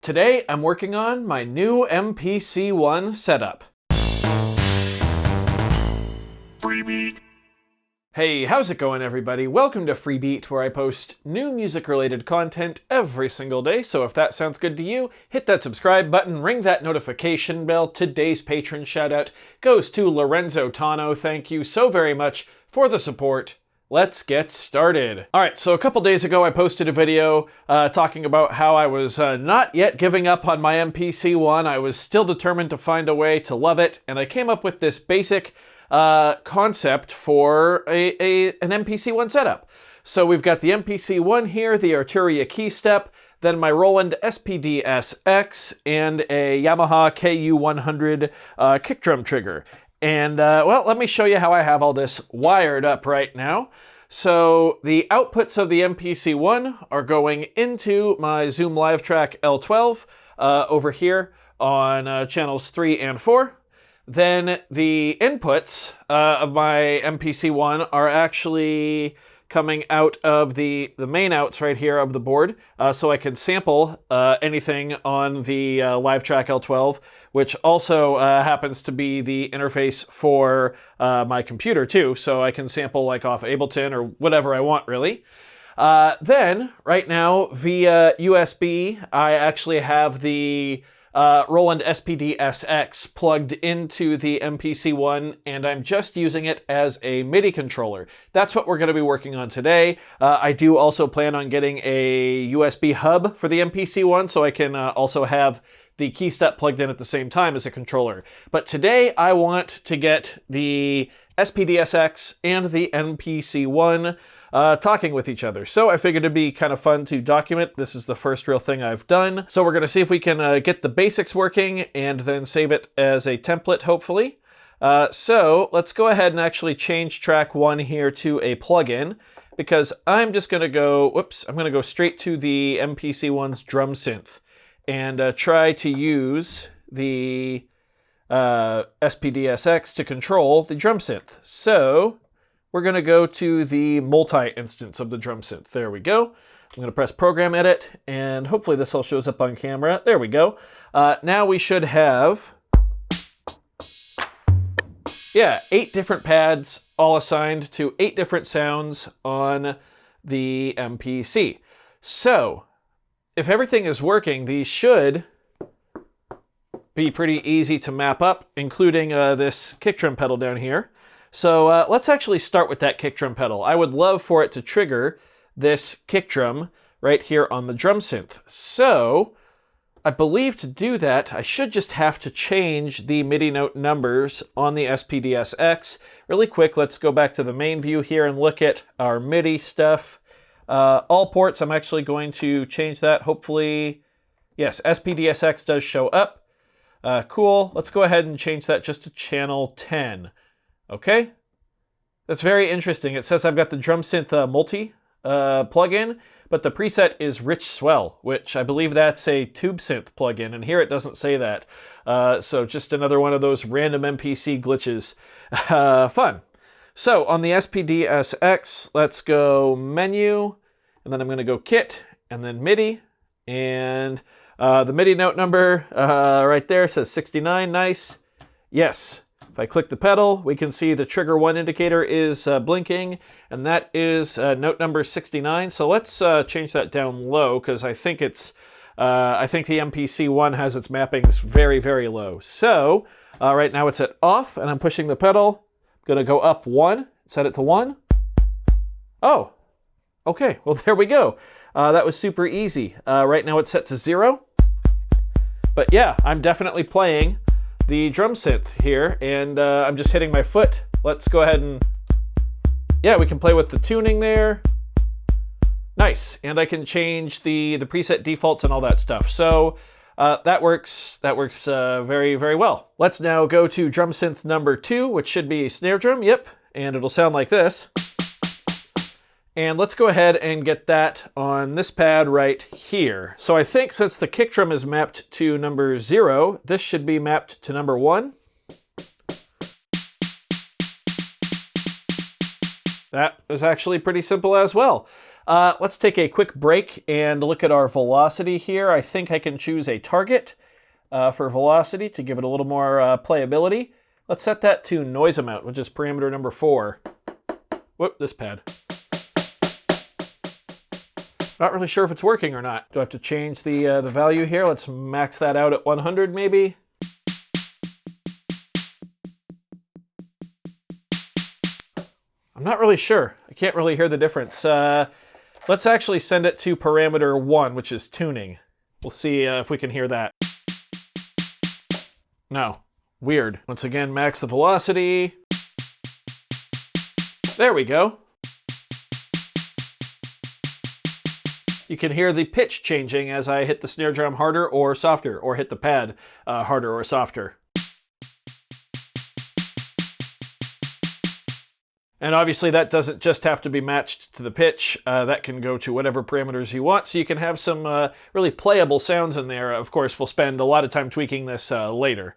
Today I'm working on my new MPC One setup. Freebie. Hey, how's it going everybody? Welcome to Freebeat, where I post new music-related content every single day, so if that sounds good to you, hit that subscribe button, ring that notification bell. Today's patron shoutout goes to Lorenzo Tano. Thank you so very much for the support. Let's get started. Alright, so a couple days ago I posted a video talking about how I was not yet giving up on my MPC One. I was still determined to find a way to love it, and I came up with this basic concept for an MPC One setup. So we've got the MPC One here, the Arturia key step, then my Roland SPD-SX, and a Yamaha KU100 kick drum trigger. And, well, let me show you how I have all this wired up right now. So the outputs of the MPC One are going into my Zoom Live Track L12 over here on channels 3 and 4. Then the inputs of my MPC One are actually coming out of the main outs right here of the board, so I can sample anything on the Live Track L12, which also happens to be the interface for my computer too, so I can sample like off Ableton or whatever I want really. Then, right now, via USB, I actually have the Roland SPD-SX plugged into the MPC One, and I'm just using it as a MIDI controller. That's what we're going to be working on today. I do also plan on getting a USB hub for the MPC One, so I can also have the key step plugged in at the same time as a controller. But today I want to get the SPD-SX and the MPC One talking with each other. So I figured it'd be kind of fun to document. This is the first real thing I've done. So we're going to see if we can get the basics working and then save it as a template, hopefully. So let's go ahead and actually change track 1 here to a plugin, because I'm just going to go, I'm going to go straight to the MPC One's drum synth and try to use the SPD-SX to control the drum synth. So we're going to go to the multi-instance of the drum synth. There we go. I'm going to press Program Edit, and hopefully this all shows up on camera. There we go. Now we should have, 8 different pads, all assigned to 8 different sounds on the MPC. So, if everything is working, these should be pretty easy to map up, including this kick drum pedal down here. So let's actually start with that kick drum pedal. I would love for it to trigger this kick drum right here on the drum synth. So I believe to do that, I should just have to change the MIDI note numbers on the SPD-SX. Really quick, let's go back to the main view here and look at our MIDI stuff. All ports, I'm actually going to change that. Hopefully, yes, SPD-SX does show up. Cool. Let's go ahead and change that just to channel 10. Okay, that's very interesting. It says I've got the drum synth multi plugin, but the preset is Rich Swell, which I believe that's a tube synth plugin, and here it doesn't say that. So just another one of those random MPC glitches. Fun. So on the SPD-SX, let's go Menu, and then I'm going to go Kit, and then MIDI, and the MIDI note number right there says 69. Nice. Yes. If I click the pedal, we can see the trigger 1 indicator is blinking, and that is note number 69. So let's change that down low, because I think it's, I think the MPC One has its mappings very, very low. So right now it's at off, and I'm pushing the pedal. I'm going to go up 1, set it to 1. Oh, okay. Well, there we go. That was super easy. Right now it's set to 0. But yeah, I'm definitely playing the drum synth here, and I'm just hitting my foot. Let's go ahead and, we can play with the tuning there. Nice, and I can change the preset defaults and all that stuff. So that works very, very well. Let's now go to drum synth number 2, which should be a snare drum, and it'll sound like this. And let's go ahead and get that on this pad right here. So I think since the kick drum is mapped to number 0, this should be mapped to number 1. That is actually pretty simple as well. Let's take a quick break and look at our velocity here. I think I can choose a target for velocity to give it a little more playability. Let's set that to noise amount, which is parameter number 4. Whoop, this pad. Not really sure if it's working or not. Do I have to change the value here? Let's max that out at 100 maybe. I'm not really sure. I can't really hear the difference. Let's actually send it to parameter 1, which is tuning. We'll see if we can hear that. No. Weird. Once again, max the velocity. There we go. You can hear the pitch changing as I hit the snare drum harder or softer, or hit the pad harder or softer. And obviously that doesn't just have to be matched to the pitch. That can go to whatever parameters you want, so you can have some really playable sounds in there. Of course, we'll spend a lot of time tweaking this later.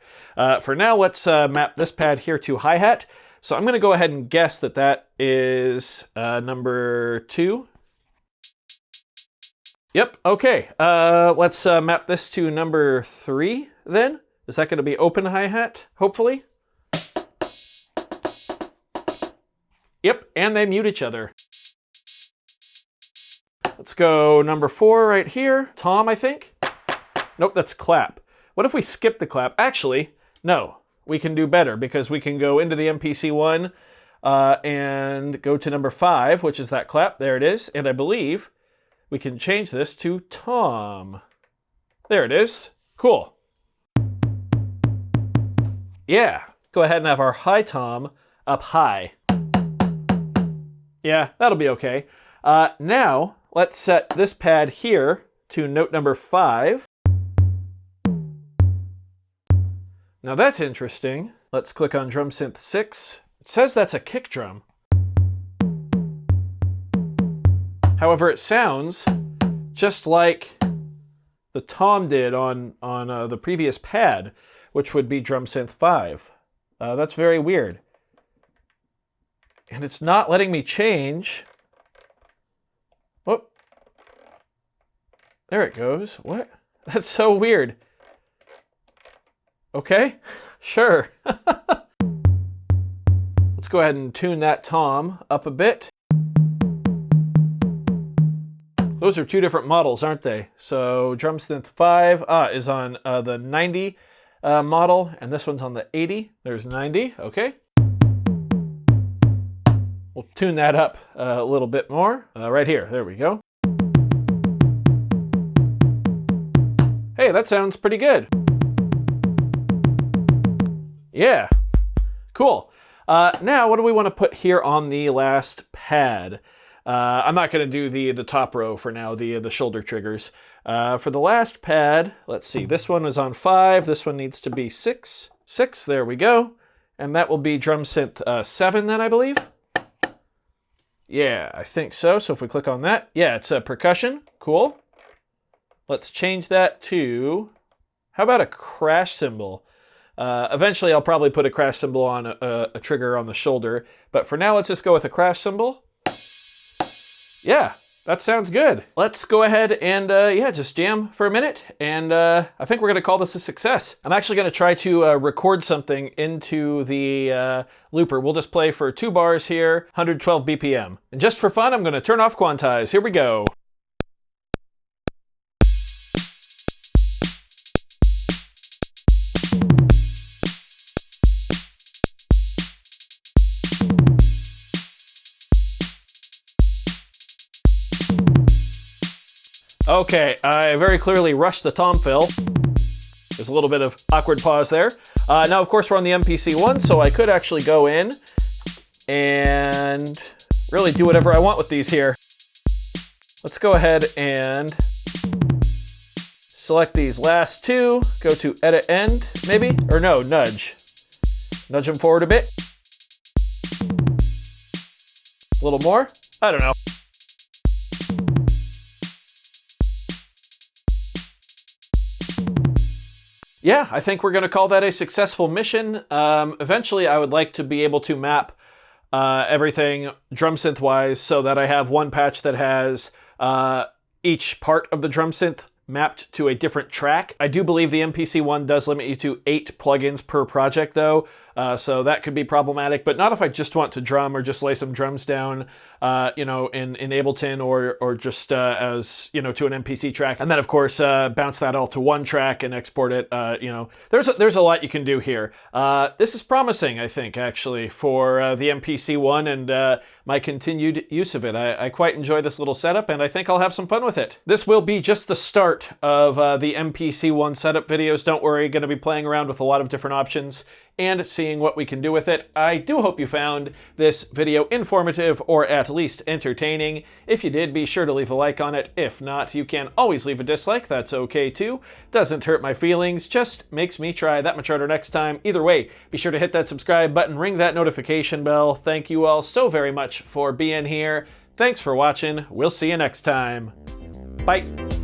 For now, let's map this pad here to hi-hat. So I'm going to go ahead and guess that that is number 2. Yep, okay. Let's map this to number 3 then. Is that going to be open hi-hat, hopefully? Yep, and they mute each other. Let's go number 4 right here. Tom, I think? Nope, that's clap. What if we skip the clap? Actually, no. We can do better because we can go into the MPC One and go to number 5, which is that clap. There it is. And I believe we can change this to Tom. There it is. Cool. Yeah. Go ahead and have our high tom up high. Yeah, that'll be okay. Now, let's set this pad here to note number 5. Now that's interesting. Let's click on drum synth 6. It says that's a kick drum. However, it sounds just like the tom did on the previous pad, which would be drum synth 5. That's very weird. And it's not letting me change. Whoop. There it goes. What? That's so weird. Okay, sure. Let's go ahead and tune that tom up a bit. Those are 2 different models, aren't they? So drum synth 5 is on the 90 model, and this one's on the 80. There's 90, okay. We'll tune that up a little bit more. Right here, there we go. Hey, that sounds pretty good. Yeah, cool. Now, what do we want to put here on the last pad? I'm not going to do the top row for now, the shoulder triggers. For the last pad, let's see, this one is on 5, this one needs to be 6. 6, there we go. And that will be drum synth 7 then, I believe. Yeah, I think so. So if we click on that, yeah, it's a percussion. Cool. Let's change that to, how about a crash cymbal? Eventually, I'll probably put a crash cymbal on a trigger on the shoulder. But for now, let's just go with a crash cymbal. Yeah, that sounds good. Let's go ahead and, yeah, just jam for a minute. And I think we're going to call this a success. I'm actually going to try to record something into the looper. We'll just play for 2 bars here, 112 BPM. And just for fun, I'm going to turn off quantize. Here we go. Okay, I very clearly rushed the tom fill. There's a little bit of awkward pause there. Now, of course, we're on the MPC One, so I could actually go in and really do whatever I want with these here. Let's go ahead and select these last 2, go to edit end, maybe? Or no, nudge. Nudge them forward a bit. A little more? I don't know. Yeah, I think we're going to call that a successful mission. Eventually, I would like to be able to map everything drum synth wise, so that I have one patch that has each part of the drum synth mapped to a different track. I do believe the MPC One does limit you to 8 plugins per project though, so that could be problematic, but not if I just want to drum or just lay some drums down, you know, in Ableton or just as, you know, to an MPC track. And then of course, bounce that all to one track and export it. You know, there's a lot you can do here. This is promising, I think, actually, for the MPC One and my continued use of it. I quite enjoy this little setup, and I think I'll have some fun with it. This will be just the start of the MPC One Setup videos. Don't worry, going to be playing around with a lot of different options and seeing what we can do with it. I do hope you found this video informative or at least entertaining. If you did, be sure to leave a like on it. If not, you can always leave a dislike. That's okay too. Doesn't hurt my feelings, just makes me try that much harder next time. Either way, be sure to hit that subscribe button, ring that notification bell. Thank you all so very much for being here. Thanks for watching. We'll see you next time. Bye.